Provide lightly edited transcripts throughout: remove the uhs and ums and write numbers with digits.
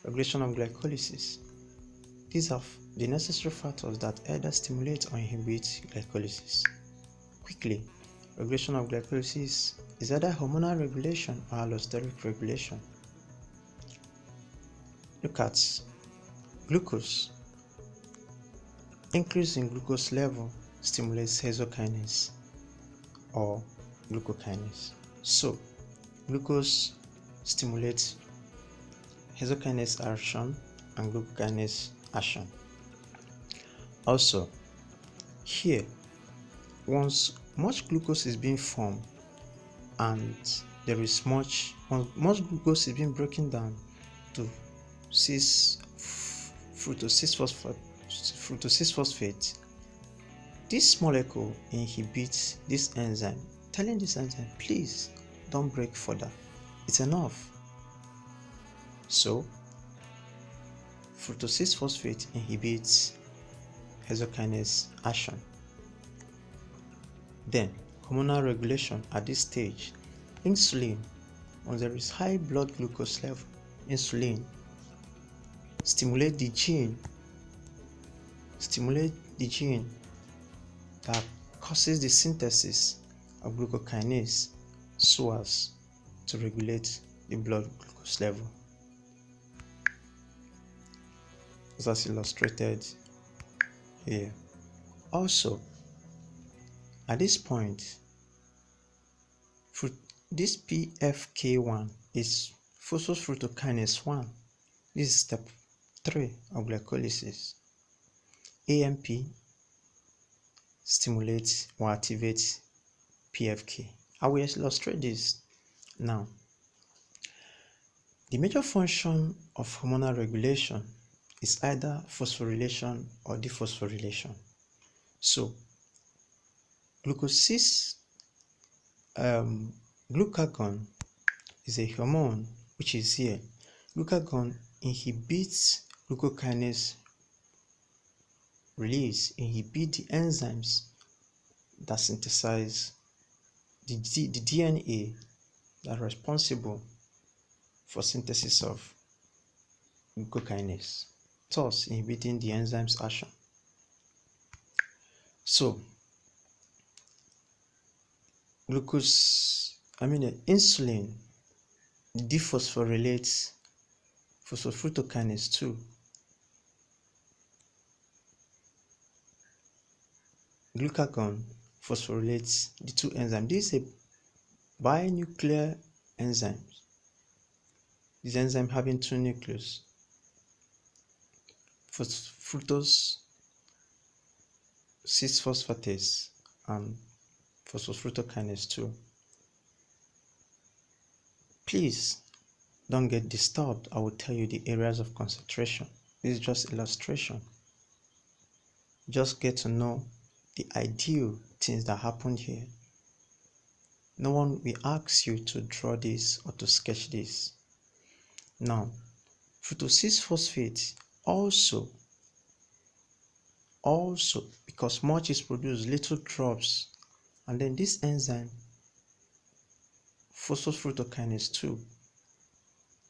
Regulation of glycolysis. These are the necessary factors that either stimulate or inhibit glycolysis. Quickly, regulation of glycolysis is either hormonal regulation or allosteric regulation. Look at glucose. Increase in glucose level stimulates hexokinase or glucokinase. So, glucose stimulates hexokinase action and glucokinase action. Also, here, once much glucose is being formed and there is much glucose is being broken down to fructose 6-phosphate, this molecule inhibits this enzyme, telling this enzyme, please don't break further, it's enough. So fructose 6-phosphate inhibits hexokinase action. Then hormonal regulation at this stage. Insulin, when there is high blood glucose level, insulin stimulate the gene that causes the synthesis of glucokinase so as to regulate the blood glucose level, as illustrated here. Also, at this point, this PFK1 is phosphofructokinase 1. This is step 3 of glycolysis. AMP stimulates or activates PFK. I will illustrate this now. The major function of hormonal regulation is either phosphorylation or dephosphorylation. So, glucagon is a hormone which is here. Glucagon inhibits glucokinase release, inhibits the enzymes that synthesize the DNA that are responsible for synthesis of glucokinase, thus inhibiting the enzyme's action. So, insulin dephosphorylates phosphofructokinase 2. Glucagon phosphorylates the two enzymes. This is a binuclear enzyme. This enzyme having two nucleus, fructose 6-phosphatase and phosphofructokinase 2. Please don't get disturbed. I will tell you the areas of concentration. This is just illustration. Just get to know the ideal things that happened here. No one will ask you to draw this or to sketch this. Now, fructose 6-phosphate also because much is produced, little drops, and then this enzyme phosphofructokinase 2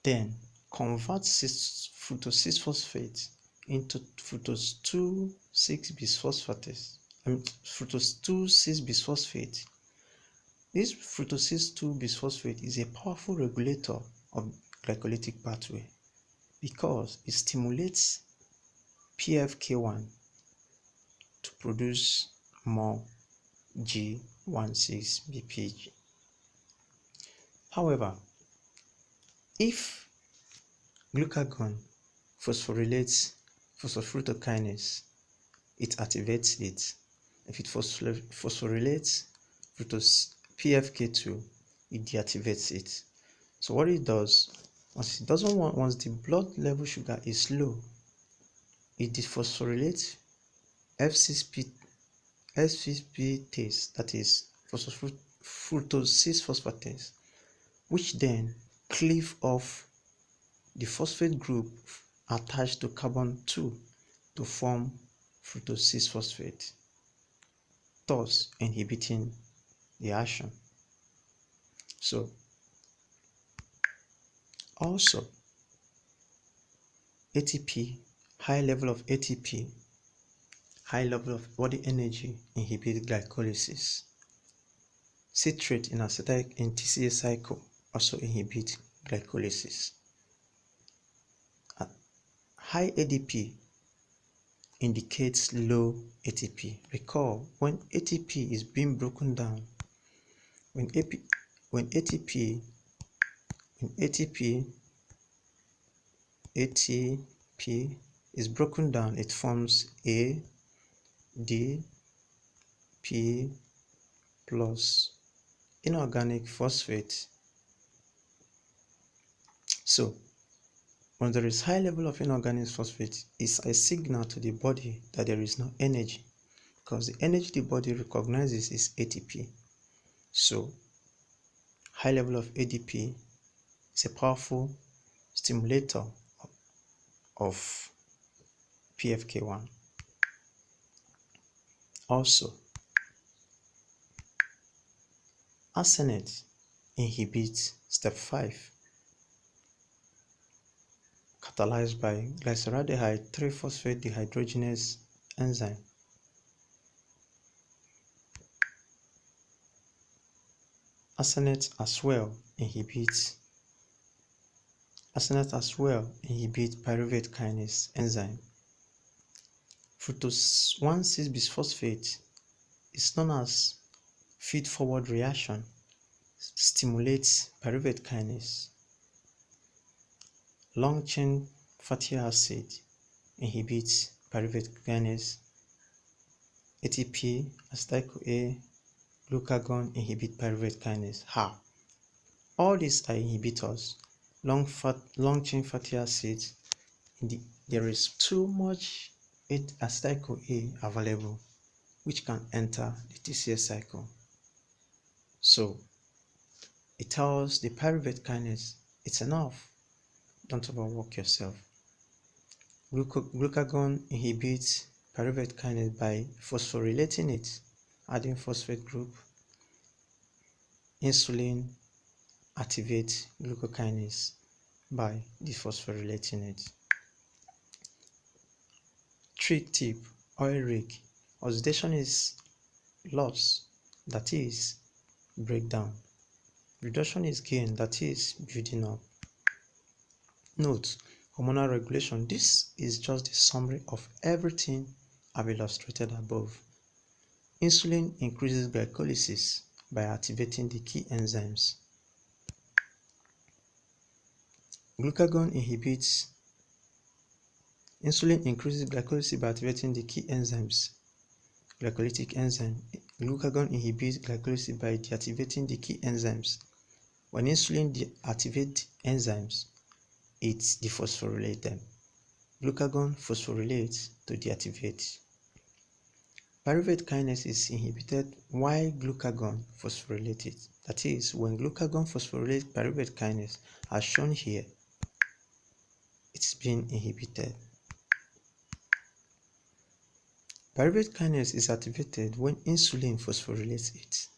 then converts fructose 6-phosphate into fructose 2,6-bisphosphatase. Fructose 2,6-bisphosphate. This fructose 2,6-bisphosphate is a powerful regulator of glycolytic pathway because it stimulates PFK1 to produce more G16-BPG. However, if glucagon phosphorylates phosphofructokinase, it activates it. If it phosphorylates fructose PFK2, it deactivates it. So what it does, once the blood level sugar is low, it dephosphorylates F6-phtase, that is fructose 6-phosphatase, which then cleave off the phosphate group attached to carbon 2 to form fructose 6-phosphate, thus inhibiting the action. So, also, ATP, high level of ATP, high level of body energy inhibit glycolysis. Citrate in acetic in TCA cycle also inhibit glycolysis. High ADP indicates low ATP. Recall, when ATP is being broken down, when ATP is broken down, it forms ADP plus inorganic phosphate. So, when there is high level of inorganic phosphate, it's a signal to the body that there is no energy, because the energy the body recognizes is ATP. So, high level of ADP is a powerful stimulator of PFK1. Also, arsenate inhibits step 5, catalyzed by glyceraldehyde 3-phosphate dehydrogenase enzyme. Arsenate as well inhibits pyruvate kinase enzyme. Fructose 1,6-bisphosphate is known as feed-forward reaction, stimulates pyruvate kinase. Long-chain fatty acid inhibits pyruvate kinase. ATP, acetyl-CoA, glucagon inhibit pyruvate kinase. How? All these are inhibitors. Long-chain fatty acids, there is too much acetyl-CoA available, which can enter the TCA cycle. So it tells the pyruvate kinase it's enough. Don't overwork yourself. Glucagon inhibits pyruvate kinase by phosphorylating it, adding phosphate group. Insulin activates glucokinase by dephosphorylating it. Trick tip: oil rig. Oxidation is loss, that is breakdown. Reduction is gain, that is building up. Note: hormonal regulation. This is just a summary of everything I've illustrated above. Insulin increases glycolysis by activating the key enzymes. Insulin increases glycolysis by activating the key enzymes. Glycolytic enzyme. Glucagon inhibits glycolysis by deactivating the key enzymes. When insulin deactivates enzymes, it dephosphorylates them. Glucagon phosphorylates to deactivate. Pyruvate kinase is inhibited while glucagon phosphorylates. That is, when glucagon phosphorylates pyruvate kinase, as shown here, it's being inhibited. Pyruvate kinase is activated when insulin phosphorylates it.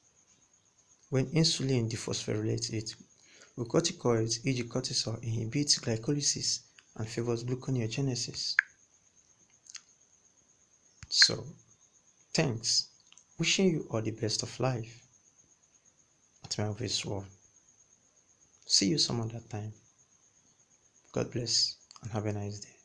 When insulin dephosphorylates it, glucocorticoids, e.g. cortisol, inhibits glycolysis and favors gluconeogenesis. So, thanks. Wishing you all the best of life at MELVISWORLD. See you some other time. God bless and have a nice day.